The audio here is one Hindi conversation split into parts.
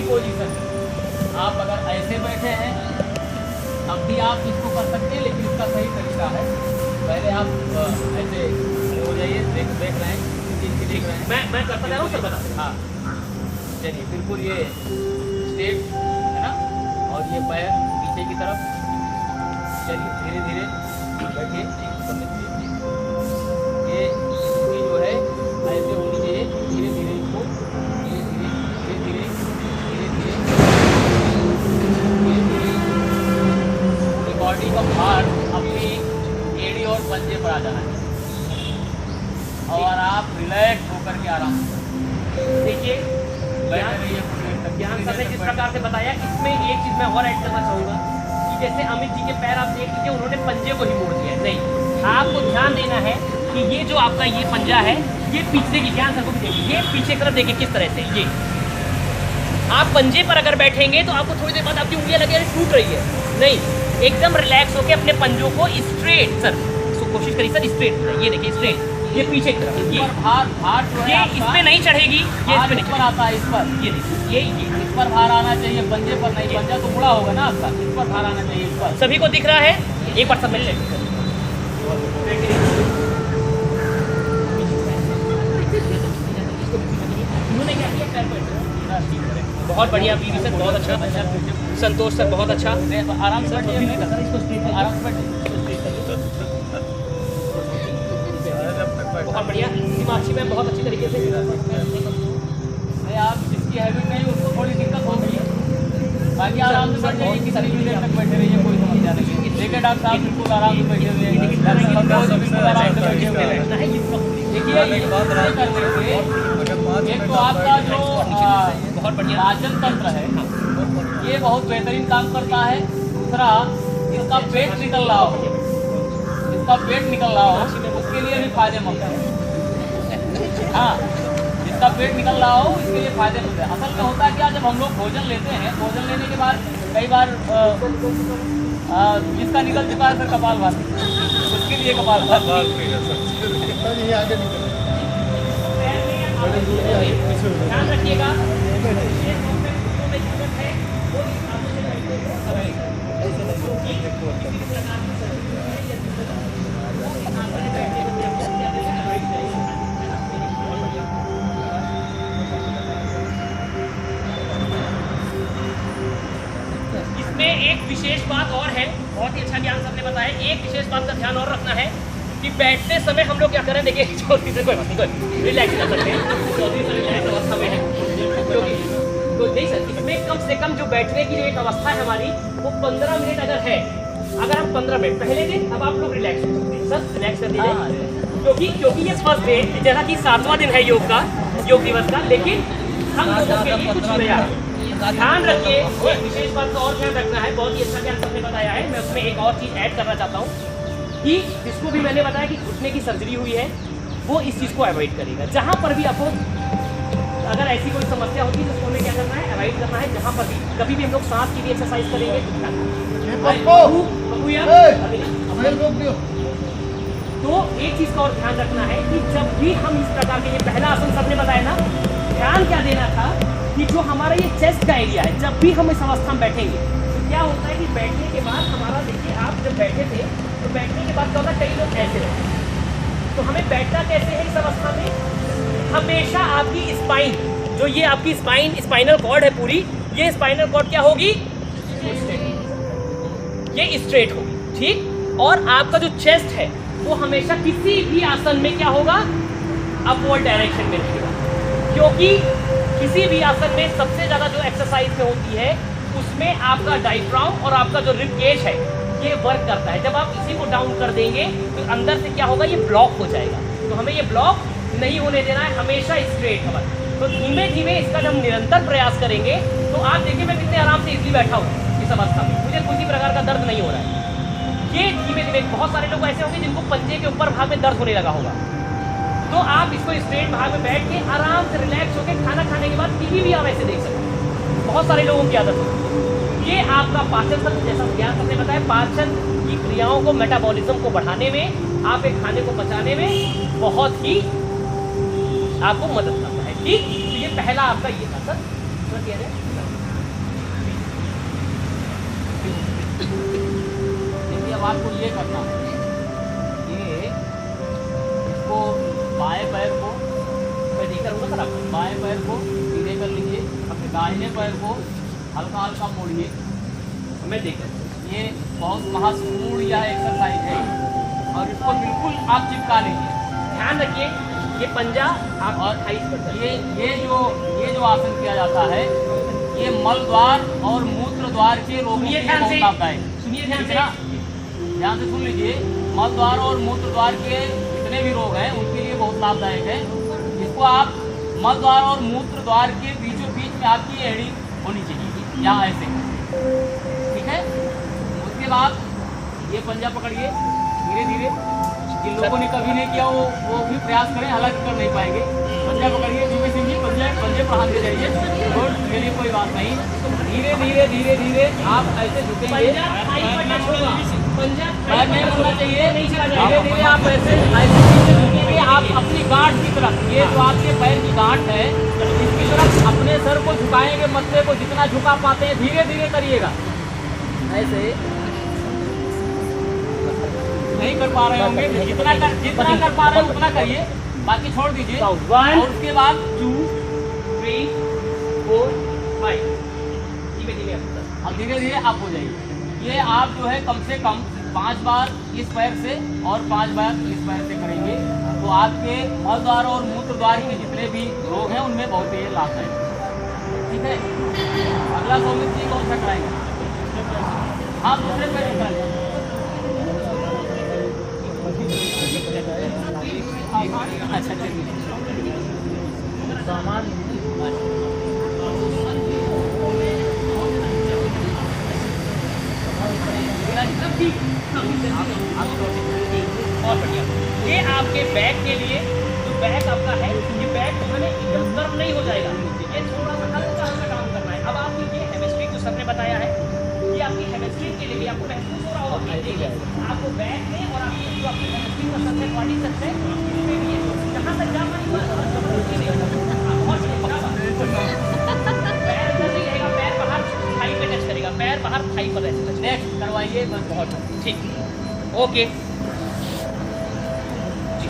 पोजीशन में आप अगर ऐसे बैठे हैं अब भी आप इसको कर सकते हैं, लेकिन इसका सही तरीका है पहले आप ऐसे हो जाइए, देख रहे हैं देख रहे हैं, मैं करता जा रहा हूँ सर, बता। हाँ चलिए बिल्कुल ये स्ट्रेट है ना, और ये पैर पीछे की तरफ, चलिए धीरे धीरे बैठिए, ये इसकी जो है ऐसे होनी चाहिए, धीरे धीरे इसको धीरे धीरे धीरे धीरे धीरे धीरे धीरे बॉडी का भार अपनी एड़ी और पंजे पर आ जाना है, और आप रिलैक्स होकर के आराम से देखिए ध्यान सर ने जिस प्रकार से बताया, इसमें एक चीज मैं और ऐड करना चाहूँगा कि जैसे अमित जी के पैर आप देख लीजिए, उन्होंने पंजे को ही मोड़ दिया है। नहीं, आपको ध्यान देना है कि ये जो आपका ये पंजा है, ये पीछे की, ध्यान सर को भी देखिए, ये पीछे की तरफ देखिए किस तरह से, ये आप पंजे पर अगर बैठेंगे तो आपको थोड़ी देर बाद आपकी उंगलियां लगे टूट रही है। नहीं, एकदम रिलैक्स होकर अपने पंजों को स्ट्रेट, सर कोशिश करिए सर, स्ट्रेट, ये देखिए स्ट्रेट, ये पीछे की तरफ, ये भार जो है ये इस पे नहीं चढ़ेगी, ये इस पे नहीं आता है, इस पर ये देखिए, ये इस पर भार आना चाहिए, पंजे पर नहीं, पंजा तो मुड़ा होगा ना आपका, इस पर भार आना चाहिए, इस पर। सभी को दिख रहा है? एक बार सब मिल लें। बहुत बढ़िया पीवी सर, बहुत अच्छा, संतोष सर बहुत अच्छा, आराम से आराम से बहुत बढ़िया, हिमाक्षी मैम बहुत अच्छी तरीके से। आप जिसकी हैबिट नहीं उसको थोड़ी दिक्कत होगी, बाकी आराम से बैठ जाइए, किसी भी देर तक बैठे रहिए, कोई समस्या नहीं। देखिए डॉक्टर साहब बिल्कुल आराम से बैठे हुए हैं, बिल्कुल आराम से बैठे हुए हैं। देखिए एक तो आपका जो बहुत बढ़िया पाचन तंत्र है ये बहुत बेहतरीन काम करता है। दूसरा, इसका पेट निकल रहा हो, इसका पेट निकल रहा हो उसके लिए भी फायदेमंद है। हाँ, जिसका पेट निकल रहा हो इसके लिए फायदेमंद है। असल में होता है क्या, जब हम लोग भोजन लेते हैं, भोजन लेने के बाद कई बार जिसका निकल चुका है सर कपाल भाती, उसके लिए कपाल भाती। ध्यान रखिएगा, इसमें एक विशेष बात और है, बहुत ही अच्छा ज्ञान सबने बताया। एक विशेष बात का ध्यान और रखना है कि बैठते समय हम लोग क्या करें, देखिए चौथी से कोई बात नहीं, कोई रिलैक्स कर सकते हैं, चौथी से रिलैक्स अवस्था में है, क्योंकि तो नहीं सर, इसमें कम से कम जो बैठने की जो एक अवस्था है हमारी, वो 15 मिनट अगर है, अगर हम 15 मिनट पहले दिन, अब आप लोग रिलैक्स कर सकते हैं, सर रिलैक्स कर दीजिए, क्योंकि ये फर्स्ट डे, जैसा कि 7वां दिन है योग का, योग दिवस का, लेकिन हम लोगों के लिए कुछ नया ध्यान रखिए। एक विशेष बात का और ध्यान रखना है, बहुत ही अच्छा ज्ञान सबने बताया है। मैं उसमें एक और चीज़ ऐड करना चाहता हूँ कि जिसको भी मैंने बताया कि घुटने की सर्जरी हुई है, वो इस चीज़ को अवॉइड करेगा। जहाँ पर भी आपको अगर ऐसी कोई समस्या होती है तो उसको हमें क्या करना है, अवॉइड करना है। जहाँ पर भी कभी भी हम लोग सांस की भी एक्सरसाइज करेंगे तो एक चीज़ का और ध्यान रखना है कि जब भी हम इस प्रकार के, ये पहला आसन सबने बताया ना, ध्यान क्या देना था कि जो हमारा ये चेस्ट का एरिया है, जब भी हम इस अवस्था में बैठेंगे तो क्या होता है कि बैठने के बाद हमारा, देखिए आप जब बैठे थे तो बैठने के बाद क्या होता है, कई लोग ऐसे रहते हैं, तो हमें बैठना कैसे है इस अवस्था में, हमेशा आपकी स्पाइन, जो ये आपकी स्पाइनल कॉर्ड है पूरी, ये स्पाइनल कॉर्ड क्या होगी, ये स्ट्रेट होगी, ठीक। और आपका जो चेस्ट है वो हमेशा किसी भी आसन में क्या होगा, अपवर्ड डायरेक्शन में रहेगा, क्योंकि किसी भी आसन में सबसे ज़्यादा जो एक्सरसाइज में होती है उसमें आपका डायफ्राम और आपका जो रिब केज है ये वर्क करता है। जब आप इसी को डाउन कर देंगे तो अंदर से क्या होगा, ये ब्लॉक हो जाएगा। तो हमें ये ब्लॉक नहीं होने देना है, हमेशा स्ट्रेट हमारा। तो धीमे धीमे इसका जब निरंतर प्रयास करेंगे तो आप देखिए मैं कितने आराम से इजली बैठा हूँ इस अवस्था में, मुझे किसी प्रकार का दर्द नहीं हो रहा है। ये धीमे धीमे, बहुत सारे लोग ऐसे होंगे जिनको पंजे के ऊपर भाग में दर्द होने लगा होगा, तो आप इसको स्ट्रेट भाग में बैठ के आराम से रिलैक्स होकर खाना खाने के बाद टीवी भी आप ऐसे देख सकते हैं। बहुत सारे लोगों की आदत होती है। ये आपका पाचन तंत्र, जैसा ज्ञान सबने बताया, पाचन की क्रियाओं को, मेटाबॉलिज्म को बढ़ाने में, आप एक खाने को पचाने में बहुत ही आपको मदद करता है, ठीक। तो ये पहला आपका ये था सर। दूसरा किया जाए। देखिए अब आपको ये करना है, ये इसको बाएं पैर को मैं नहीं करूँगा सर आपको। बाएं पैर को सीधे कर लीजिए, अपने दाहिने पैर को हल्का हल्का मोड़िए। मैं देख ये बहुत महत्वपूर्ण यह एक्सरसाइज है और इसको बिल्कुल आप चिपका लीजिए। ध्यान रखिए ये पंजा आप और 28%। ये जो आसन किया जाता है ये मल द्वार और मूत्र द्वार के रोगों के लिए ध्यान से, बहुत लाभदायक है। सुनिए ध्यान से। ध्यान से सुन लीजिए, मल द्वार और मूत्र द्वार के जितने भी रोग हैं उनके लिए बहुत लाभदायक है। इसको आप मल द्वार और मूत्र द्वार के बीचों बीच में आपकी एड़ी होनी चाहिए, यहाँ ऐसे, ठीक है। उसके बाद ये पंजा पकड़िए धीरे धीरे। जिन लोगों ने कभी नहीं किया वो भी प्रयास करें, हालांकि कर नहीं पाएंगे। पंजा पकड़िए धीमे धीमे, पंजे पर हाथ दे जाइए, और उसके लिए कोई बात नहीं। धीरे धीरे धीरे धीरे आप ऐसे झुकेंगे, पैर नहीं मुड़ना चाहिए। धीरे धीरे आप ऐसे झुकेंगे, आप अपनी गांठ की तरफ, ये जो आपके पैर की गांठ है इसकी तरफ अपने सर को झुकाएंगे, मत्थे को जितना झुका पाते हैं धीरे धीरे करिएगा। ऐसे नहीं कर पा रहे होंगे, जितना कर पा रहे हैं उतना करिए, बाकी छोड़ दीजिए। और उसके बाद 2 3 4 5 धीमे धीमे अब धीरे धीरे आप हो जाइए। ये आप जो है कम से कम 5 बार इस पैर से और 5 बार इस पैर से करेंगे तो आपके मल द्वार और मूत्र द्वार के जितने भी रोग हैं उनमें बहुत ही लाभदायक है, ठीक है। अगला सौमित जी कौन सा कराएंगे? हाँ, दूसरे पैर से कराइए। अच्छा चलिए, सामान बहुत बढ़िया। ये आपके बैक के लिए जो बैक आपका है, ये बैक मैंने एकदम गर्म नहीं हो जाएगा, ये थोड़ा सा हल्का हल्का काम करना है। अब आपकी ये हेमिस्ट्री जो सर ने बताया है, ये आपकी हेमिस्ट्री के लिए भी आपको महसूस हो रहा होगा। देखिए आपको बैक में और आपकी जो आपकी हेमिस्ट्री का सर है, बॉडी सर है, इसमें भी है। जहाँ तक जा पाएंगे पैर अंदर नहीं रहेगा, पैर बाहर थाई पे टच करेगा, पैर बाहर थाई पर ऐसे टच नेक्स्ट करवाइए, बस बहुत ठीक। ओके जी,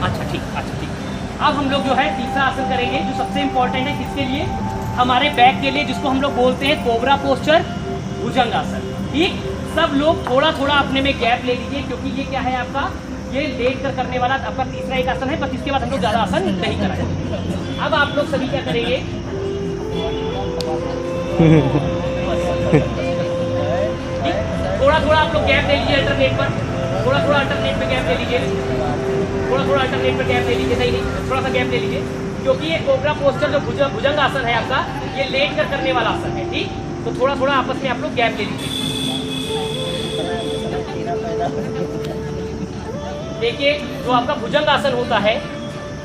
अच्छा ठीक, अच्छा ठीक। अब हम लोग जो है तीसरा आसन करेंगे जो सबसे इम्पोर्टेंट है, किसके लिए? हमारे बैक के लिए, जिसको हम लोग बोलते हैं कोबरा पोस्चर, भुजंग आसन। ठीक, सब लोग थोड़ा थोड़ा अपने में गैप ले लीजिए, क्योंकि ये क्या है आपका, ये लेट कर करने वाला आपका तीसरा एक आसन है, बस इसके बाद हम लोग ज़्यादा आसन नहीं कराएंगे। अब आप लोग सभी क्या करेंगे, थोड़ा थोड़ा आप लोग गैप ले लीजिए अल्टरनेट पर, थोड़ा थोड़ा अल्टरनेट पे गैप ले लीजिए, थोड़ा थोड़ा अल्टरनेट पर गैप ले लीजिए, नहीं थोड़ा सा गैप ले लीजिए, क्योंकि ये कोबरा पोस्चर जो भुजंग आसन है आपका, ये लेट कर करने वाला आसन है। ठीक, तो थोड़ा थोड़ा आपस में आप लोग गैप ले लीजिए। देखिए जो आपका भुजंग आसन होता है,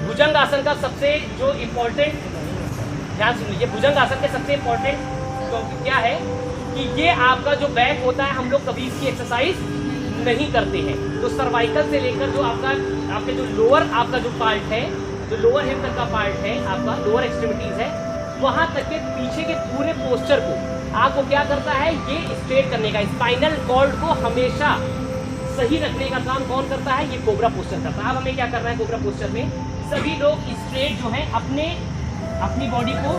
भुजंग आसन का सबसे जो इम्पोर्टेंट, ध्यान सुन लीजिए, भुजंग आसन के सबसे इम्पोर्टेंट क्या है कि ये आपका जो बैक होता है, हम लोग कभी इसकी एक्सरसाइज नहीं करते हैं। तो सर्वाइकल से लेकर जो आपके जो लोअर आपका जो पार्ट है, जो लोअर हिप तक का पार्ट है आपका, लोअर एक्सट्रीमिटीज है, वहां तक के पीछे के पूरे पोस्चर को आपको क्या करता है, ये स्ट्रेट करने का, स्पाइनल कॉर्ड को हमेशा सही रखने का काम कौन करता है, ये कोबरा पोस्चर करता है। अब हमें क्या करना है, कोबरा पोस्चर में सभी लोग स्ट्रेट जो है अपनी बॉडी को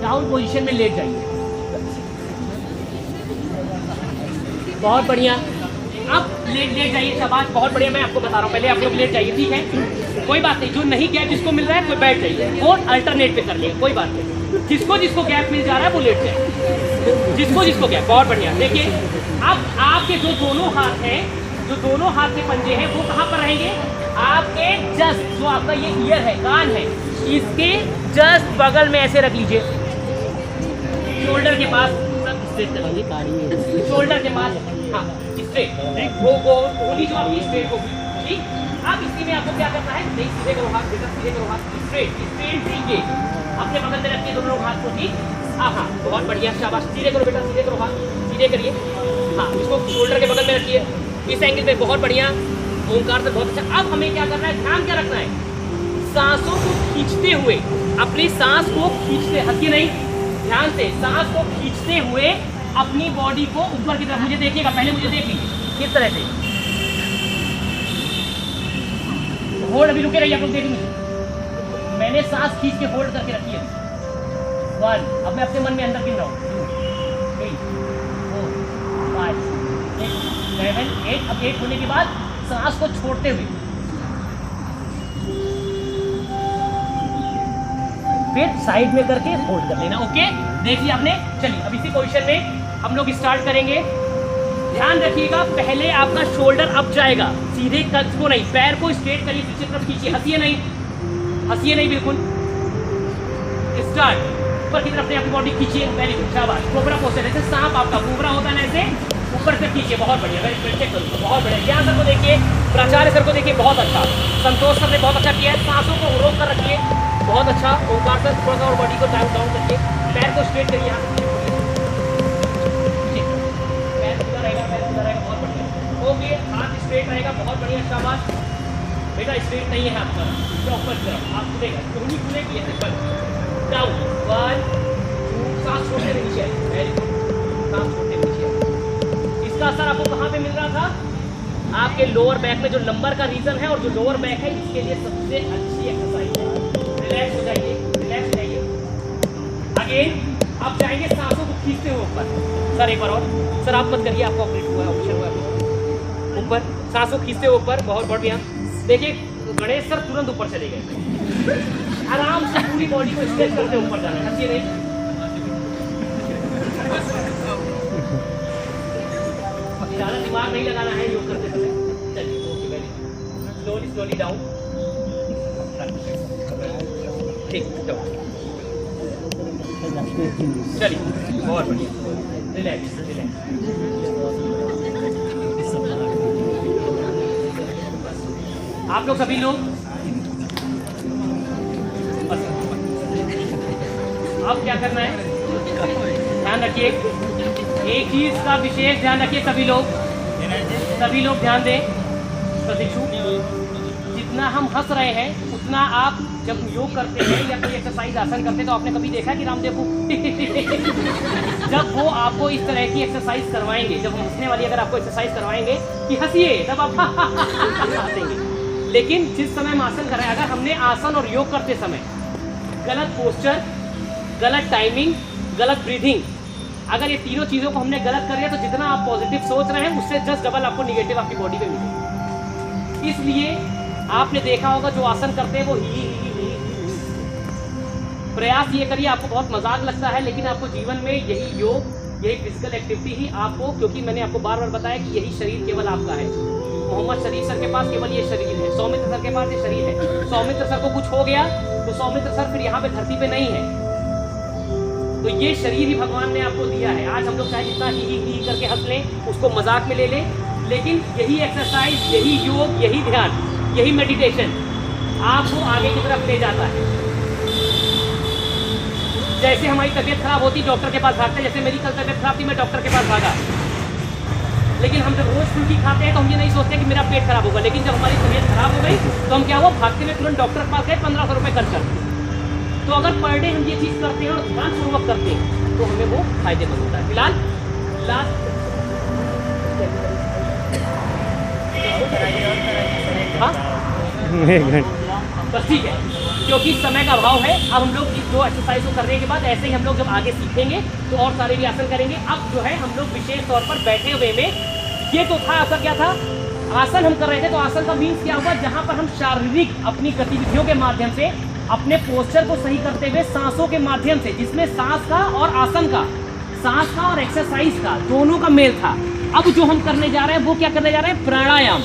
डाउन पोजीशन में लेट जाइए। बहुत बढ़िया, अब लेट जाइए, शाबाश, बहुत बढ़िया। मैं आपको बता रहा हूँ, पहले आप लोग लेट जाइए, ठीक है, कोई बात नहीं। जो नहीं गैप जिसको मिल रहा है कोई बैठ जाइए और अल्टरनेट पे कर लिए, कोई बात नहीं। जिसको गैप मिल जा रहा है वो लेट जाए, जिसको गैप। बहुत बढ़िया। देखिए अब आपके जो दोनों हाथ हैं, जो दोनों हाथ के पंजे हैं, वो कहाँ पर रहेंगे, आपके जस्ट जो आपका ये ईयर है, कान है, इसके जस्ट बगल में ऐसे रख लीजिए, शोल्डर के पास, शोल्डर के पास, हाँ स्ट्रेट, वो गोली जो आपकी स्ट्रेट होगी। ठीक, अब इसी में आपको क्या करना है, नहीं सीधे करो हाथ, बेटा सीधे करो हाथ, स्ट्रेट सीधे अपने बगल में रखिए दोनों हाथ को। ठीक, हाँ, बहुत बढ़िया, शाबाश, सीधे करो बेटा, सीधे करो हाथ, सीधे करिए, हाँ, इसको शोल्डर के बगल में रखिए इस एंगल पे, बहुत बढ़िया, ओंकार से बहुत अच्छा। अब हमें क्या करना है, ध्यान क्या रखना है, सांसों को खींचते हुए, अपनी सांस को खींचते, हंसी नहीं, ध्यान से, सांस को खींचते हुए अपनी बॉडी को ऊपर की तरफ, मुझे देखिएगा, पहले मुझे देख लीजिए किस तरह से होल्ड, अभी रुके रहिए आप लोग, देख लीजिए मैंने सांस खींच के होल्ड करके रखी है 1, अब मैं अपने मन में अंदर गिन रहा हूँ 2, 3, 4, 5, 6, 7, 8, अब 8 होने के बाद सांस को छोड़ते हुए फिर साइड में करके होल्ड कर लेना। ओके, देख लिया आपने। चलिए अब इसी पोजीशन में हम लोग स्टार्ट करेंगे। ध्यान रखिएगा, पहले आपका शोल्डर अप जाएगा, सीधे कद को नहीं, पैर को स्ट्रेट करिए, पीछे तरफ खींचिए, हंसिए नहीं, हंसिए नहीं, बिल्कुल। स्टार्ट, ऊपर की तरफ अपनी बॉडी खींचिए, वेरी गुड, शाबाश। कोबरा पोस्चर, जैसे सांप आपका कोबरा होता है ना, ऐसे ऊपर से खींचिए, बहुत बढ़िया, वेरी गुड, चेक करूँगा, बहुत बढ़िया। यहाँ सर को देखिए, प्राचार्य सर को देखिए, बहुत अच्छा, संतोष सर ने बहुत अच्छा किया है। सांसों को रोक कर रखिए, बहुत अच्छा। ओंकार सर थोड़ा सा और बॉडी को डाउन डाउन करके, पैर को स्ट्रेट करिए, यहाँ से पैर खुला रहेगा, पैर खुला रहेगा, बहुत बढ़िया। ओके, हाथ स्ट्रेट रहेगा, बहुत बढ़िया, शाबाश। बेटा स्ट्रेट नहीं है आपका, ऊपर की तरफ आप खुलेगा, दोनों खुलेगी, ऐसे बंद, डाउन, 1, 2, सांस छोड़ते हुए नीचे, वेरी गुड, सांस छोड़ते हुए नीचे। इसका असर आपको कहाँ पे मिल रहा था? आपके लोअर बैक में, जो लंबर का रीजन है और जो लोअर बैक है, इसके लिए सबसे अच्छी एक्सरसाइज है। रिलैक्स हो जाइए, रिलैक्स हो जाइए। अगेन आप जाएंगे सांसों को खींचते हुए ऊपर। सर एक बार और, सर आप मत करिए, आपका ऑपरेट हुआ है, ऑप्शन हुआ है ऊपर, सांसों खींचते हुए ऊपर, बहुत बढ़िया। देखिए गणेश सर तुरंत ऊपर चले गए, आराम से पूरी बॉडी को स्ट्रेच करते ऊपर जाना है, हंसिए नहीं। ज़्यादा दिमाग नहीं लगाना है योग करते समय। चलिए okay, very good, slowly slowly down, ठीक, चलिए बहुत बढ़िया, रिलैक्स रिलैक्स। आप लोग सभी लोग अब क्या करना है, ध्यान रखिए, एक चीज का विशेष ध्यान रखिए, सभी लोग ध्यान दें। प्रतीक्षु, जितना हम हंस रहे हैं उतना आप जब योग करते हैं या कोई एक्सरसाइज आसन करते हैं तो आपने कभी देखा कि रामदेव को जब वो आपको इस तरह की एक्सरसाइज करवाएंगे, जब हम हंसने वाली अगर आपको एक्सरसाइज करवाएंगे कि हंसिए, तब आप हंसेंगे। लेकिन जिस समय हम आसन कर रहे हैं, अगर हमने आसन और योग करते समय गलत पोस्चर, गलत टाइमिंग, गलत ब्रीथिंग, अगर ये तीनों चीज़ों को हमने गलत कर लिया तो जितना आप पॉजिटिव सोच रहे हैं उससे जस्ट डबल आपको निगेटिव आपकी बॉडी में मिलेगा। इसलिए आपने देखा होगा जो आसन करते हैं वो ही प्रयास ये करिए, आपको बहुत मजाक लगता है लेकिन आपको जीवन में यही योग, यही फिजिकल एक्टिविटी ही आपको, क्योंकि मैंने आपको बार बार बताया कि यही शरीर केवल आपका है। मोहम्मद शरीफ सर के पास केवल ये शरीर है, सौमित्र सर के पास ये शरीर है। सौमित्र सर को कुछ हो गया तो सौमित्र सर फिर यहाँ पे धरती पे नहीं है, तो ये शरीर ही भगवान ने आपको दिया है। आज हम लोग चाहे जितना ही करके हंस लें, उसको मजाक में ले लें, लेकिन यही एक्सरसाइज, यही योग, यही ध्यान, यही मेडिटेशन आपको आगे की तरफ ले जाता है। जैसे हमारी तबीयत खराब होती, डॉक्टर के पास भागते, जैसे मेरी कल तबीयत खराब थी, मैं डॉक्टर के पास भागा। लेकिन हम जब रोज फ्रूटी खाते हैं तो हम ये नहीं सोचते कि मेरा पेट खराब होगा, लेकिन जब हमारी तबीयत खराब हो गई तो हम क्या हुआ, भागते हुए तुरंत डॉक्टर के पास गए, 1500 रुपये खर्च करते। तो अगर पर डे हम ये चीज़ करते हैं और ध्यानपूर्वक करते हैं तो हमें वो फायदेमंद होता है। फिलहाल लास्ट बस ठीक है, क्योंकि समय का अभाव है। अब हम लोग इस 2 एक्सरसाइज को करने के बाद ऐसे ही हम लोग जब आगे सीखेंगे तो और सारे भी आसन करेंगे। अब जो है हम लोग विशेष तौर पर बैठे हुए में, ये तो था आपका क्या था, आसन हम कर रहे थे, तो आसन का मीन्स क्या हुआ, जहाँ पर हम शारीरिक अपनी गतिविधियों के माध्यम से अपने पोस्चर को सही करते हुए सांसों के माध्यम से, जिसमें सांस का और आसन का, सांस का और एक्सरसाइज का दोनों का मेल था। अब जो हम करने जा रहे हैं वो क्या करने जा रहे हैं, प्राणायाम।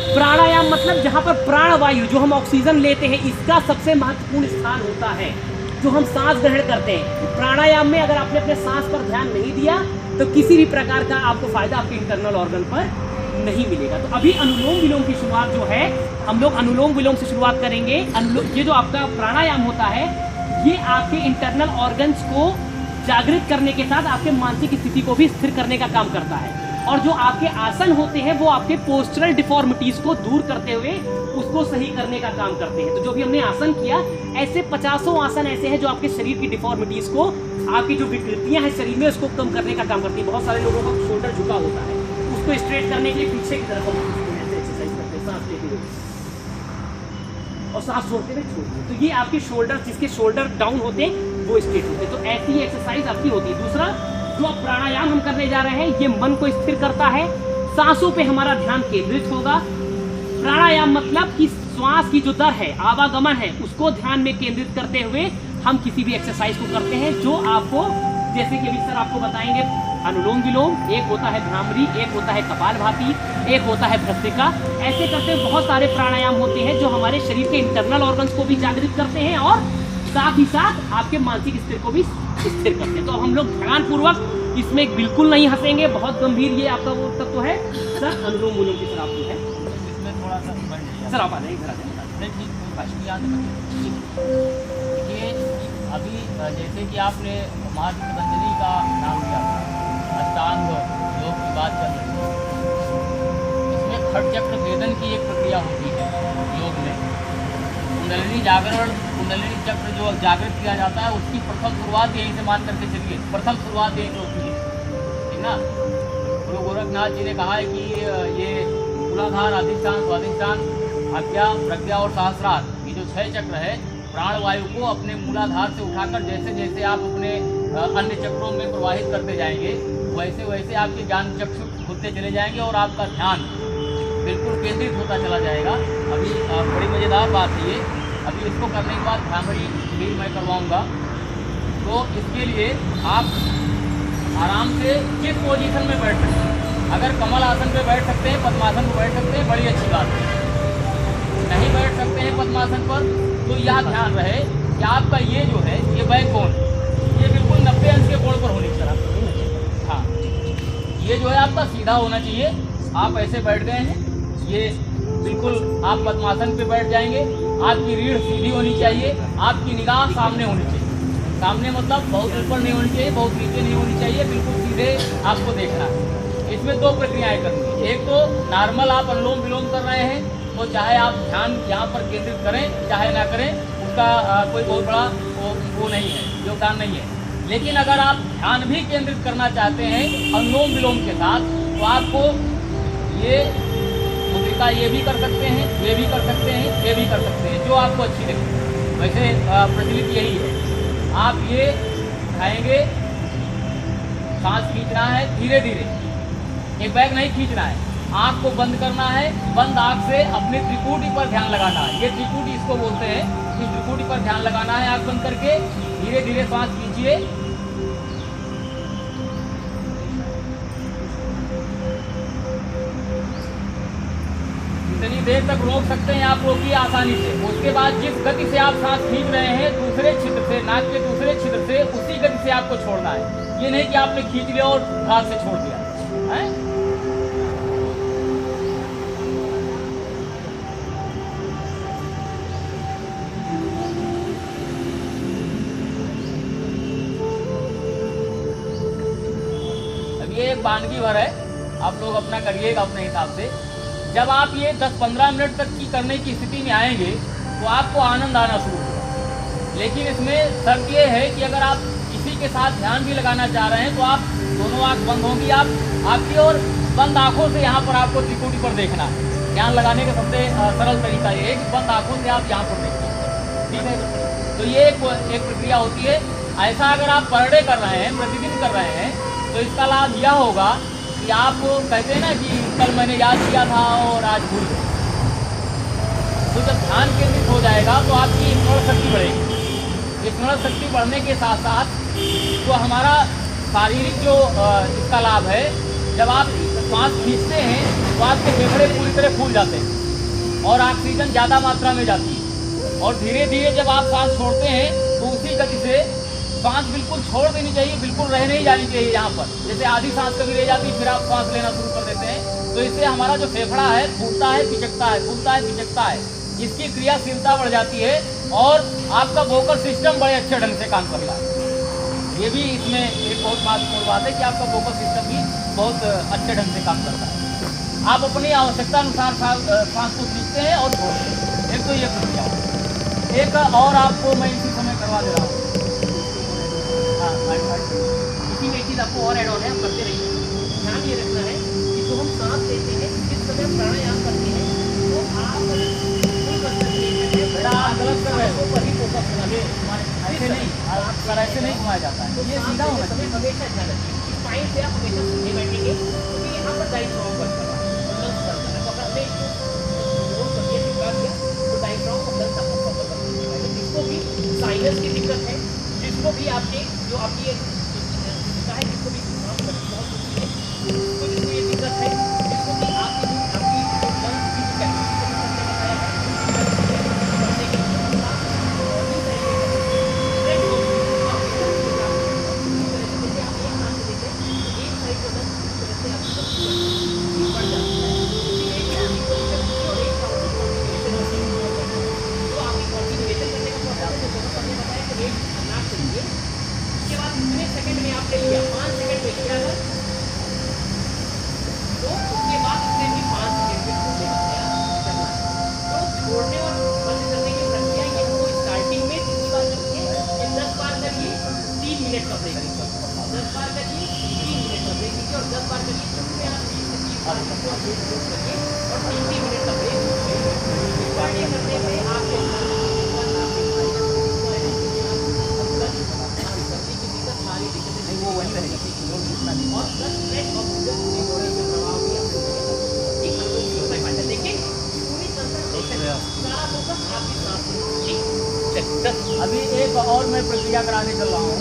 प्राणायाम मतलब जहाँ पर प्राणवायु, जो हम ऑक्सीजन लेते हैं, इसका सबसे महत्वपूर्ण स्थान होता है, जो हम सांस ग्रहण करते हैं। प्राणायाम में अगर आपने अपने सांस पर ध्यान नहीं दिया तो किसी भी प्रकार का आपको फायदा आपके इंटरनल ऑर्गन पर नहीं मिलेगा। तो अभी अनुलोम विलोम की शुरुआत जो है, हम लोग अनुलोम विलोम से शुरुआत करेंगे। ये जो आपका प्राणायाम होता है, ये आपके इंटरनल ऑर्गन्स को जागृत करने के साथ आपके मानसिक स्थिति को भी स्थिर करने का काम करता है। और जो आपके आसन होते हैं वो आपके पोस्चरल डिफॉर्मिटीज को दूर करते हुए उसको सही करने का काम करते हैं। तो जो भी हमने आसन किया, ऐसे 50 आसन ऐसे हैं जो आपके शरीर की डिफॉर्मिटीज को, आपकी जो विकृतियां हैं शरीर में, उसको कम करने का काम करती है। बहुत सारे लोगों का शोल्डर झुका होता है, उसको स्ट्रेट करने के लिए पीछे की तरफ हम ऐसे एक्सरसाइज करते हैं, सांस लेते हुए और सांस छोड़ते हुए छोड़ते। तो ये आपके शोल्डर, जिसके शोल्डर डाउन होते हैं वो स्ट्रेट होते हैं। तो ऐसी ही एक्सरसाइज आपकी होती है। दूसरा जो आप प्राणायाम हम करने जा रहे हैं, ये मन को स्थिर करता है, सांसों पे हमारा ध्यान केंद्रित होगा। प्राणायाम मतलब कि श्वास की जो दर है, आवागमन है, उसको ध्यान में केंद्रित करते हुए हम किसी भी एक्सरसाइज को करते हैं, जो आपको, जैसे कि अभी सर आपको बताएंगे, अनुलोम विलोम, एक होता है भ्रामरी, एक होता है कपालभाति, एक होता है भस्त्रिका। ऐसे करते बहुत सारे प्राणायाम होते हैं जो हमारे शरीर के इंटरनल ऑर्गन्स को भी जागृत करते हैं और साथ ही साथ आपके मानसिक स्थिति को भी स्थिर करते हैं। तो हम लोग ध्यानपूर्वक इसमें बिल्कुल नहीं हंसेंगे, बहुत गंभीर ये आपका वो तत्व है। सर अनुलोम विलोम की सर आपकी है, इसमें थोड़ा सा सर आप आ जाइए, इधर आ जाइए। देखिए, अभी जैसे कि आपने महर्षि पतंजलि का नाम लिया था, अष्टांग योग की बात चल रही है, इसमें खट चक्र भेदन की एक प्रक्रिया होती है योग में। कुंडलिनी जागरण, कुंडलिनी चक्र जो जागृत किया जाता है, उसकी प्रथम शुरुआत यहीं से मान करके चलिए, प्रथम शुरुआत यहीं से होती है, ठीक ना। गुरु गोरखनाथ जी ने कहा है कि ये मूलाधार, अधिष्ठान, स्वाधिष्ठान, आज्ञा, प्रज्ञा और सहस्रार, ये जो 6 चक्र है, प्राणवायु को अपने मूलाधार से उठाकर जैसे जैसे आप अपने अन्य चक्रों में प्रवाहित करते जाएंगे, वैसे वैसे आपके ज्ञान चक्षु खुलते चले जाएंगे और आपका ध्यान बिल्कुल केंद्रित होता चला जाएगा। अभी बड़ी मज़ेदार बात है ये। अभी इसको करने के बाद भ्रामरी भी मैं करवाऊँगा। तो इसके लिए आप आराम से किस पोजीशन में बैठ सकते हैं। अगर कमल आसन पे बैठ सकते हैं, पद्मासन पर बैठ सकते हैं, बड़ी अच्छी बात है। नहीं बैठ सकते हैं पद्मासन पर, तो यह ध्यान रहे कि आपका ये जो है, ये बैकबोन, ये बिल्कुल 90 अंश के कोण पर होनी चाहिए। हाँ, ये जो है आपका सीधा होना चाहिए। आप ऐसे बैठ गए हैं, ये बिल्कुल आप पद्मासन पे बैठ जाएंगे। आपकी रीढ़ सीधी होनी चाहिए, आपकी निगाह सामने होनी चाहिए। सामने मतलब बहुत ऊपर नहीं होनी चाहिए, बहुत नीचे नहीं होनी चाहिए, बिल्कुल सीधे आपको देखना है। इसमें 2 प्रक्रियाएँ करनी है। एक तो नॉर्मल आप अनुलोम विलोम कर रहे हैं, तो चाहे आप ध्यान यहाँ पर केंद्रित करें चाहे ना करें, उसका कोई बहुत बड़ा वो नहीं है, योगदान नहीं है। लेकिन अगर आप ध्यान भी केंद्रित करना चाहते हैं अनुलोम विलोम के साथ, तो आपको ये मुद्रिका ये भी कर सकते हैं, ये भी कर सकते हैं, ये भी कर सकते हैं, जो आपको अच्छी लगे। वैसे प्रचलित यही है। आप ये उठाएंगे, सांस खींचना है धीरे धीरे, एक बैग नहीं खींचना है, आँख को बंद करना है, बंद आँख से अपनी त्रिकुटी पर ध्यान लगाना है। ये त्रिकुटी इसको बोलते हैं, इस त्रिकुटी पर ध्यान लगाना है। आँख बंद करके धीरे धीरे सांस खींचिए, इतनी देर तक रोक सकते हैं आप, रोकिए आसानी से। उसके बाद जिस गति से आप सांस खींच रहे हैं, दूसरे छिद्र से, नाक के दूसरे छिद्र से, उसी गति से आपको छोड़ना है। ये नहीं कि आपने खींच लिया और हाथ से छोड़ दिया है। ये एक वानगी भर है, आप लोग अपना करिएगा अपने हिसाब से। जब आप ये 10-15 मिनट तक की करने की स्थिति में आएंगे तो आपको आनंद आना शुरू होगा। लेकिन इसमें शर्त ये है कि अगर आप किसी के साथ ध्यान भी लगाना चाह रहे हैं तो आप दोनों आँख बंद होंगी, आपकी, और बंद आँखों से यहाँ पर आपको त्रिकुटी पर देखना है। ध्यान लगाने का सबसे सरल तरीका ये है कि बंद आँखों से आप यहाँ पर देखिए, ठीक है। तो ये एक प्रक्रिया होती है। ऐसा अगर आप पर डे कर रहे हैं, प्रतिदिन कर रहे हैं, तो इसका लाभ यह होगा कि आप कहते हैं ना कि कल मैंने याद किया था और आज भूल गए। तो जब ध्यान केंद्रित हो जाएगा तो आपकी स्मरण शक्ति बढ़ेगी। स्मरण शक्ति बढ़ने के साथ साथ तो हमारा शारीरिक जो इसका लाभ है, जब आप सांस खींचते हैं तो आपके फेफड़े पूरी तरह फूल जाते हैं और ऑक्सीजन ज़्यादा मात्रा में जाती है। और धीरे धीरे जब आप सांस छोड़ते हैं तो उसी गति से सांस बिल्कुल छोड़ देनी चाहिए, बिल्कुल रह नहीं जानी चाहिए यहाँ पर। जैसे आधी सांस कभी रह जाती है, फिर आप सांस लेना शुरू कर देते हैं, तो इससे हमारा जो फेफड़ा है फूलता है, पिचकता है, फूलता है, पिचकता है। इसकी क्रियाशीलता बढ़ जाती है और आपका वोकल सिस्टम बड़े अच्छे ढंग से काम कर रहा है। ये भी इसमें एक बहुत महत्वपूर्ण बात है कि आपका वोकल सिस्टम भी बहुत अच्छे ढंग से काम करता है। आप अपनी आवश्यकता अनुसार सांस को खींचते हैं और छोड़ते हैं। एक तो ये प्रक्रिया है। एक और आपको मैं इसी समय करवा दे रहा हूँ। हाँ, इसी में एक चीज़ आपको और ऐड ऑन है, आप करते रहिए। ध्यान ये रखना है कि जो हम सांस लेते हैं, जिस समय हम प्राणायाम करते हैं, तो आप फुल कंसंट्रेशन है, बेटा आप गलत कर रहे हो। सांसों पर ही फोकस करना है। ऐसे नहीं, सर ऐसे नहीं घुमाया जाता है। ये सीधा होना चाहिए। हमेशा ध्यान रखिए, स्पाइन से आप हमेशा सीधे बैठेंगे, क्योंकि यहाँ पर डायफ्राम वर्क कर रहा है, लंग्स वर्क कर रहा है। तो अगर हमने रोल करिए चिपका दिया तो डायफ्राम और लंग्स आपका प्रॉपर वर्क करेगा। जिसको भी साइनस की दिक्कत है, जिसको भी आपके जो आपकी है, जिसको भी सांस बहुत होती है, जिसको ये दिक्कत है, जिसको भी आपकी लंग्स की कैपेसिटी बताया सेकंड में आप ले लिया, 5 सेकंड में किया था, तो उसके बाद इसने भी 5 सेकंड में छोड़ने का प्रयास करना है। तो छोड़ने और बंद करने की प्रक्रिया ये हमको स्टार्टिंग में कितनी बार करनी है? ये 10 बार करिए, 3 मिनट का ब्रेक लीजिए। 10 बार करिए, 3 मिनट का ब्रेक लीजिए, और 10 बार करिए, फिर आप 20 से 30 बार करके करिए और 3 मिनट का ब्रेक लीजिए। इस बार ये करने में आपको सारी दिक्कतें नहीं, वो वही रहेगी और प्लस फ्रेश ऑक्सीजन पूरी बॉडी में प्रभाव भी आपको मिलेगा। एक आपको फायदा देखिए, पूरी कंसंट्रेशन सारा फोकस आपकी सांस पर। ठीक, अभी एक और मैं प्रक्रिया कराने चल रहा हूँ।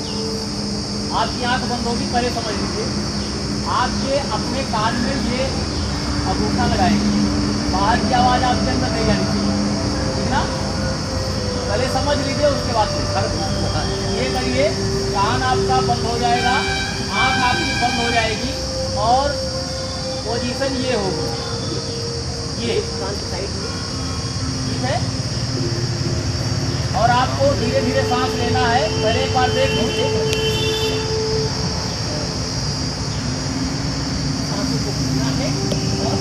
आपकी आंख बंद होगी, पहले समझ लीजिए। आपके अपने कान में ये अंगूठा लगाएंगे, बाहर की आवाज़ आपके अंदर नहीं जानी चाहिए, ठीक ना? पहले समझ लीजिए, उसके बाद ये करिए। कान आपका बंद हो जाएगा, आँख आपकी बंद हो जाएगी और पोजीशन ये होगी, ये ठीक है। और आपको धीरे धीरे सांस लेना है। पहले एक बार देख लीजिए, सांसों को खींचना है और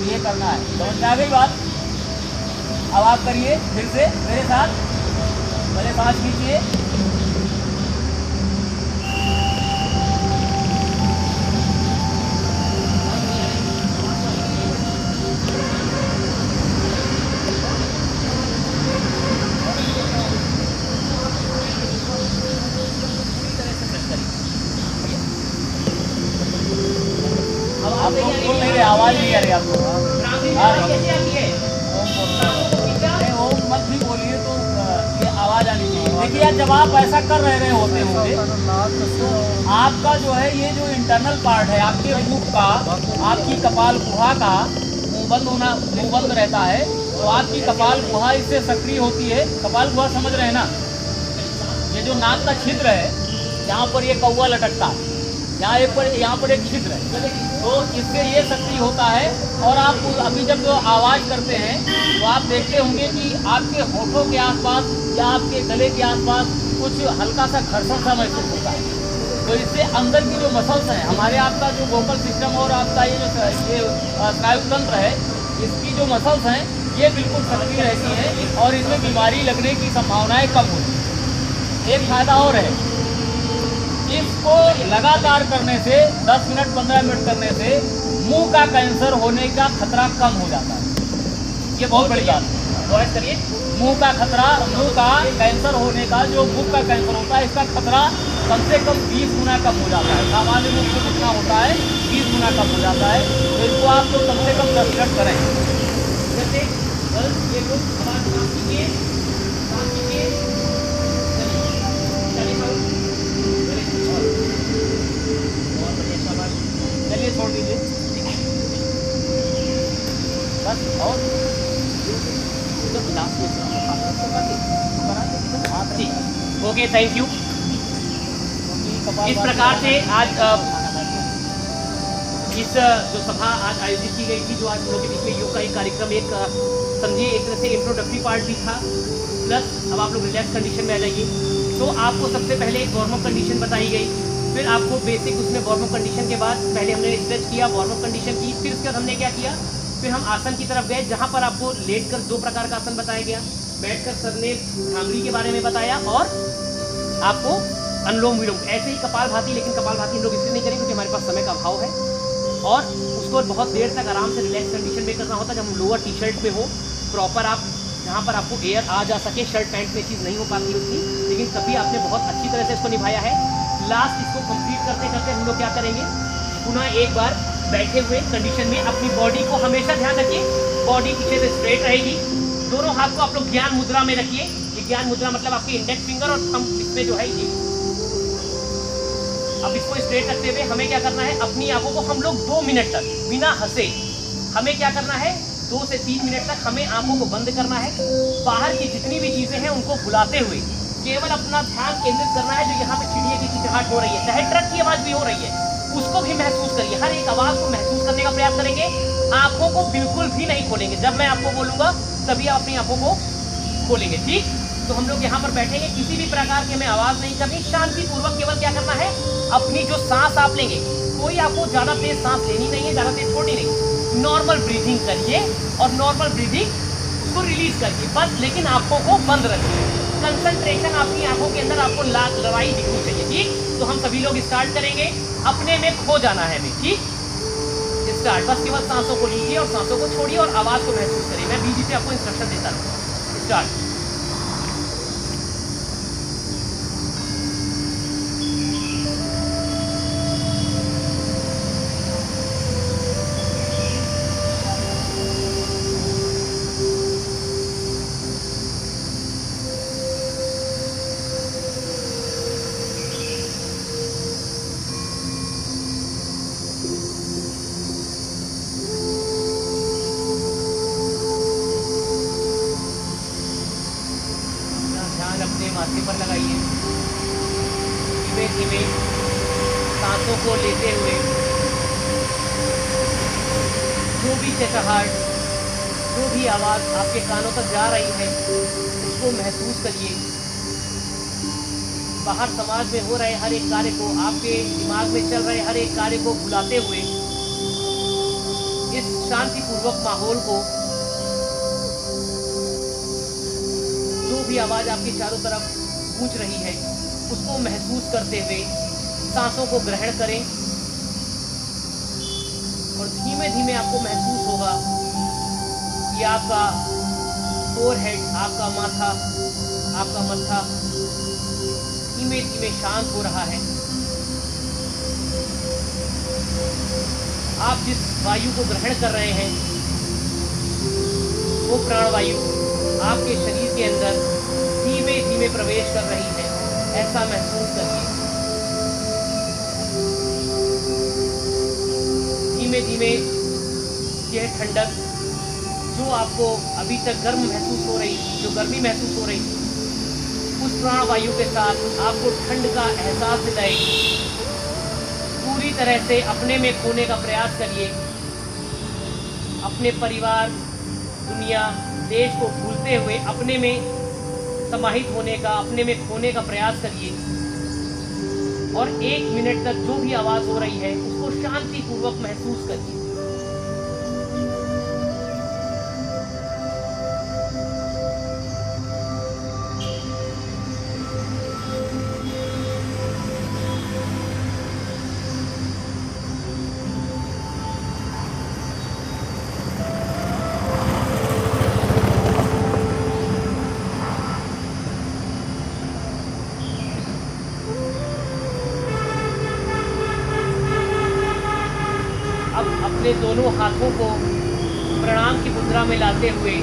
ये करना है। समझ में आ गई बात? अब आप करिए फिर से मेरे साथ। पहले सांस खींचिए, आप लोग बोल नहीं रहे, आवाज़ नहीं आ रही आप लोग। ओम मत भी बोलिए तो ये आवाज़ आनी चाहिए। देखिए यार, जब आप ऐसा कर रहे होते होंगे तो आपका जो है ये जो इंटरनल पार्ट है आपके मुख का, आपकी कपाल गुहा का मुंह बंद रहता है, तो आपकी कपाल गुहा इससे सक्रिय होती है। कपाल गुहा समझ रहे हैं ना? ये जो नाक का छिद्र है, यहाँ पर ये कौवा लटकता है, यहाँ पर एक छिद्र है, तो इससे ये सक्रिय होता है। और आप अभी जब जो आवाज़ करते हैं तो आप देखते होंगे कि आपके होठों के आसपास या आपके गले के आसपास कुछ हल्का सा घर्षण सा महसूस होता है। तो इससे अंदर की जो मसल्स हैं हमारे, आपका जो वोकल सिस्टम और आपका ये स्नायु तंत्र है, इसकी जो मसल्स हैं ये बिल्कुल सक्रिय रहती हैं और इसमें बीमारी लगने की संभावनाएँ कम होती हैं। एक फ़ायदा और है, इसको लगातार करने से 10 मिनट 15 मिनट करने से मुंह का कैंसर होने का खतरा कम हो जाता है। ये बहुत बड़ी बात है। गौर करिए, मुंह का खतरा, मुंह का कैंसर होने का, जो मुंह का कैंसर होता है इसका खतरा कम से कम 20 गुना कम हो जाता है। सामान्य रूप से कितना होता है? 20 गुना कम हो जाता है। तो इसको आप तो कम से कम 10 मिनट करें। जैसे ये लोग आवाज सांस कीजिए, चलिए छोड़ लीजिए, बस। और लास्ट में ठीक, ओके, थैंक यू। इस प्रकार से आज इस जो सभा आज आयोजित की गई थी, जो आज हम लोग के बीच में योग का एक कार्यक्रम, एक समझिए एक तरह से इंट्रोडक्टरी पार्ट भी था, प्लस अब आप लोग रिलैक्स कंडीशन में आ जाइए। तो आपको सबसे पहले एक वार्म अप कंडीशन बताई गई, फिर आपको बेसिक उसमें वार्म अप कंडीशन के बाद पहले हमने स्ट्रेच किया, वार्म अप कंडीशन की, फिर उसके बाद हमने क्या किया, फिर हम आसन की तरफ गए, जहाँ पर आपको लेटकर 2 प्रकार का आसन बताया गया, बैठकर सर ने भ्रामरी के बारे में बताया, और आपको अनुलोम विलोम, ऐसे ही कपालभाति, लेकिन कपालभाति हम लोग इसलिए नहीं करेंगे क्योंकि हमारे पास समय का अभाव है, और उसको बहुत देर तक आराम से रिलैक्स कंडीशन में करना होता है, जब हम लोअर टी शर्ट में हो प्रॉपर, आप जहाँ पर आपको एयर आ जा सके, शर्ट पैंट में चीज़ नहीं हो पाती उसकी, लेकिन तभी आपने बहुत अच्छी तरह से इसको निभाया है। लास्ट इसको कंप्लीट करते करते हम लोग क्या करेंगे, पुनः एक बार बैठे हुए कंडीशन में अपनी बॉडी को हमेशा ध्यान रखिए, बॉडी पीछे से स्ट्रेट रहेगी, दोनों हाथ को आप लोग ज्ञान मुद्रा में रखिए। ये ज्ञान मुद्रा मतलब आपके इंडेक्स फिंगर और थंब इसमें जो है ये, अब इसको स्ट्रेट रखते हुए हमें क्या करना है, अपनी आंखों को हम लोग 2 मिनट तक बिना हंसे, हमें क्या करना है, 2 से 3 मिनट तक हमें आंखों को बंद करना है, बाहर की जितनी भी चीजें हैं उनको भुलाते हुए केवल अपना ध्यान केंद्रित करना है। जो यहाँ पे चिड़िया की चिचहाट हो रही है, चाहे ट्रक की आवाज भी हो रही है, उसको भी महसूस करिए, हर एक आवाज को महसूस करने का प्रयास करेंगे। आंखों को बिल्कुल भी नहीं खोलेंगे, जब मैं आपको बोलूंगा तभी आप अपनी आंखों को खोलेंगे, ठीक। तो हम लोग यहाँ पर बैठेंगे, किसी भी प्रकार की हमें आवाज नहीं करनी, शांतिपूर्वक केवल क्या करना है, अपनी जो सांस आप लेंगे, कोई आपको ज्यादा तेज सांस लेनी नहीं है, ज्यादा तेज छोड़नी नहीं, नॉर्मल ब्रीदिंग करिए और नॉर्मल ब्रीदिंग को रिलीज करिए बस, लेकिन आंखों को बंद रखिए। कंसंट्रेशन आपकी आंखों के अंदर आपको लड़ाई दिखनी चाहिए, ठीक। तो हम सभी लोग स्टार्ट करेंगे, अपने में खो जाना है भी, ठीक। स्टार्ट, बस केवल सांसों को लीजिए और सांसों को छोड़िए और आवाज को महसूस करिए। मैं बीच से आपको इंस्ट्रक्शन देता रहूँगा। स्टार्ट। माथे पर लगाइए, धीमे धीमे सांसों को लेते हुए जो भी चहचहाट, जो भी आवाज़ आपके कानों तक जा रही है उसको महसूस करिए। बाहर समाज में हो रहे हर एक कार्य को, आपके दिमाग में चल रहे हर एक कार्य को भुलाते हुए इस शांतिपूर्वक माहौल को, जो भी आवाज़ आपके चारों तरफ गूंज रही है उसको महसूस करते हुए सांसों को ग्रहण करें और धीमे धीमे आपको महसूस होगा कि आपका फोरहेड, आपका माथा, आपका मत्था धीमे धीमे शांत हो रहा है। आप जिस वायु को ग्रहण कर रहे हैं वो प्राणवायु आपके शरीर के अंदर धीमे धीमे प्रवेश कर रही है, ऐसा महसूस करिए। धीमे धीमे यह ठंडक जो आपको अभी तक गर्म महसूस हो रही, जो गर्मी महसूस हो रही, उस प्राणवायु के साथ आपको ठंड का एहसास दिलाएगी। पूरी तरह से अपने में खोने का प्रयास करिए, अपने परिवार, दुनिया, देश को भूलते हुए अपने में समाहित होने का, अपने में खोने का प्रयास करिए और 1 मिनट तक जो भी आवाज़ हो रही है उसको शांतिपूर्वक महसूस करिए। अपने दोनों हाथों को प्रणाम की मुद्रा में लाते हुए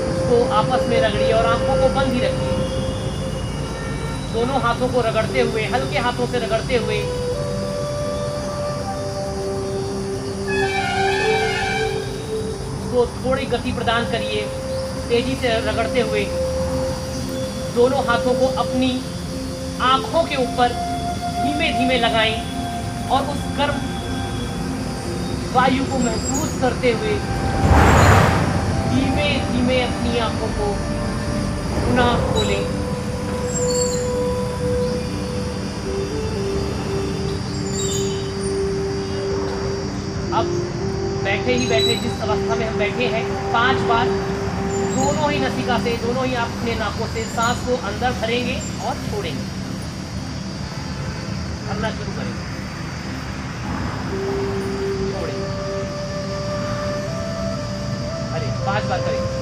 उसको आपस में रगड़िए और आंखों को बंद ही रखिए। दोनों हाथों को रगड़ते हुए, हल्के हाथों से रगड़ते हुए उसको थोड़ी गति प्रदान करिए, तेजी से रगड़ते हुए दोनों हाथों को अपनी आँखों के ऊपर धीमे धीमे लगाएं और उस गर्म वायु को महसूस करते हुए धीमे धीमे अपनी आँखों को पुनः खोलें। अब बैठे ही बैठे जिस अवस्था में हम बैठे हैं 5 बार दोनों ही नसिका से, दोनों ही आप अपने नाकों से सांस को अंदर भरेंगे और छोड़ेंगे, भरना शुरू करेंगे, छोड़ेंगे, अरे 5 बार करेंगे।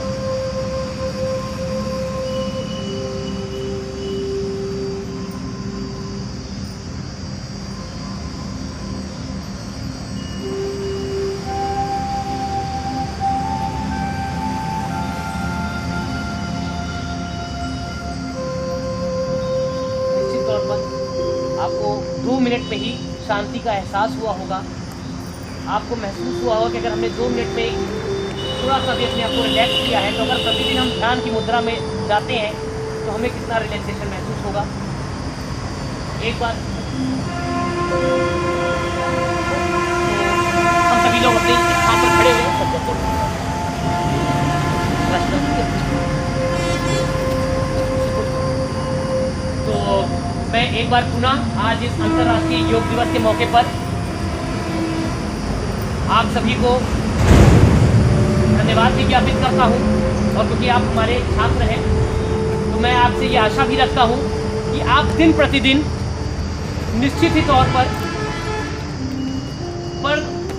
आपको 2 मिनट में ही शांति का एहसास हुआ होगा। आपको महसूस हुआ होगा कि अगर हमने 2 मिनट में थोड़ा सा भी अपने आप को रिलैक्स किया है, तो अगर प्रतिदिन हम ध्यान की मुद्रा में जाते हैं तो हमें कितना रिलैक्सेशन महसूस होगा। एक बार हम सभी लोग अपने स्थान पर खड़े हुए तो मैं एक बार पुनः आज इस अंतर्राष्ट्रीय योग दिवस के मौके पर आप सभी को धन्यवाद भी ज्ञापित करता हूं, और क्योंकि आप हमारे छात्र हैं तो मैं आपसे ये आशा भी रखता हूं कि आप दिन प्रतिदिन निश्चित ही तौर पर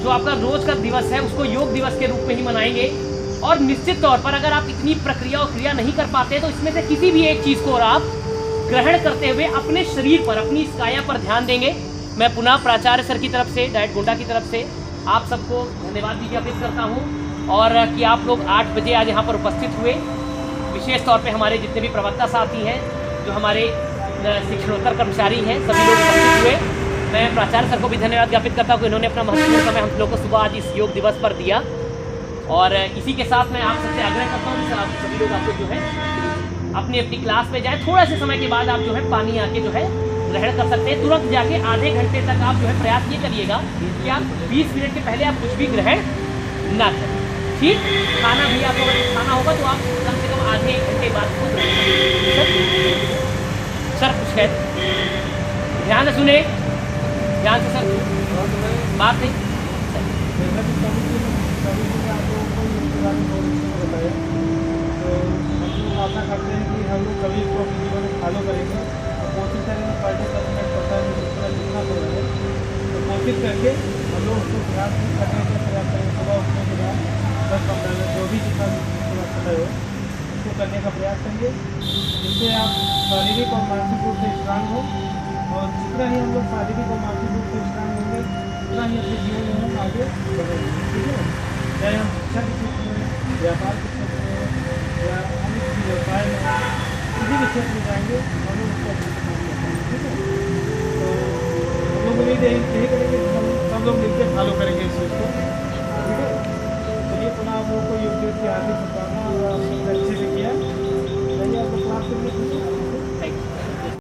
जो आपका रोज का दिवस है उसको योग दिवस के रूप में ही मनाएंगे। और निश्चित तौर पर अगर आप इतनी प्रक्रिया और क्रिया नहीं कर पाते तो इसमें से किसी भी एक चीज़ को और आप ग्रहण करते हुए अपने शरीर पर, अपनी इस काया पर ध्यान देंगे। मैं पुनः प्राचार्य सर की तरफ से, डाइट गोंडा की तरफ से आप सबको धन्यवाद भी ज्ञापित करता हूं, और कि आप लोग 8 बजे आज यहाँ पर उपस्थित हुए। विशेष तौर पे हमारे जितने भी प्रवक्ता साथी हैं, जो हमारे शिक्षणोत्तर कर्मचारी हैं, सभी लोग उपस्थित हुए। मैं प्राचार्य सर को भी धन्यवाद ज्ञापित करता हूँ कि उन्होंने अपना महत्वपूर्ण समय हम लोग को सुबह आज इस योग दिवस पर दिया। और इसी के साथ मैं आप सबसे आग्रह करता हूँ कि आप सभी लोग आपको जो है अपनी अपनी क्लास में जाए, थोड़ा से समय के बाद आप जो है पानी आके जो है ग्रहण कर सकते हैं। तुरंत जाके आधे घंटे तक आप जो है प्रयास ये करिएगा कि आप 20 मिनट के पहले आप कुछ भी ग्रहण ना करें। ठीक, खाना भी आपको अगर खाना होगा तो आप कम से कम आधे घंटे बाद को ग्रहण करें। सर कुछ है, ध्यान से सुने, ध्यान से सर, बात नहीं। आशा करते हैं कि हम लोग कभी इसको अपने जीवन में फॉलो करेंगे और कोशिश करेंगे पर डे 10 मिनट पता है जितना हो रहा है, तो कोशिश करके हम लोग उसको प्रयास करने का प्रयास करेंगे। सुबह उठने के बाद 10-15 मिनट जो भी जितना समय हो उसको करने का प्रयास करेंगे, जिससे आप शारीरिक और मानसिक रूप से स्ट्रांग हो। और जितना ही हम लोग शारीरिक और मानसिक रूप से स्ट्रांग होंगे उतना ही अपने जीवन में हम आगे बढ़ेंगे। ठीक है, चाहे हम शिक्षा के क्षेत्र में, व्यापार के क्षेत्र में या अन्य किसी व्यवसाय में, किसी भी क्षेत्र में जाएंगे हम लोग उसको अच्छे से काम करते हैं। ठीक है, तो हम लोग उम्मीद यही करेंगे कि हम सब लोग मिलकर फॉलो करेंगे इस चीज़ को। ठीक है, चलिए पुनः आप लोगों को योग दिवस की हार्दिक शुभकामनाएं, और आपने अच्छे से किया। चलिए आपको क्लास करने